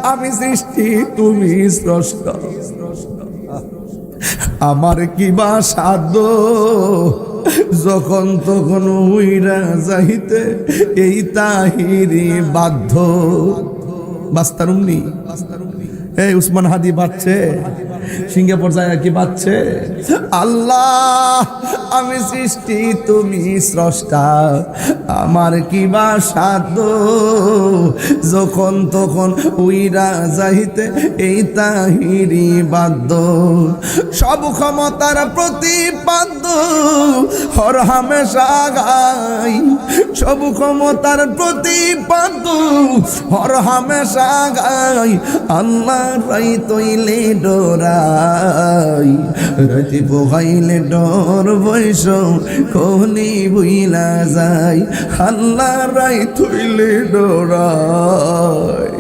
আমি সৃষ্টি তুমি স্রষ্টা, আমার কিবা সাধ্য যখন তখন উইরা যাইতে এই তাহিরি বাধ্য। বাস্তারুমনি এই উসমান হাদি বাচ্চে সিঙ্গাপুর যায় কি বাচ্চে। আল্লাহ আমি সৃষ্টি তুমি স্রষ্টা, আমার কিবা সাধ্য যখন তখন উইরা যাইতে এই তাহিরি বাধ্য। সব ক্ষমতার প্রতিপাদ্য হর হামেশা গাই, সব ক্ষমতার প্রতিপাদ্য হর হামেশা গাই। আল্লাহ রাই তৈলে ডরাই, রাতি পোহাইলে ডর বৈশ কোনি বুইলা যায়। আল্লাহ রাই তৈলে ডরাই।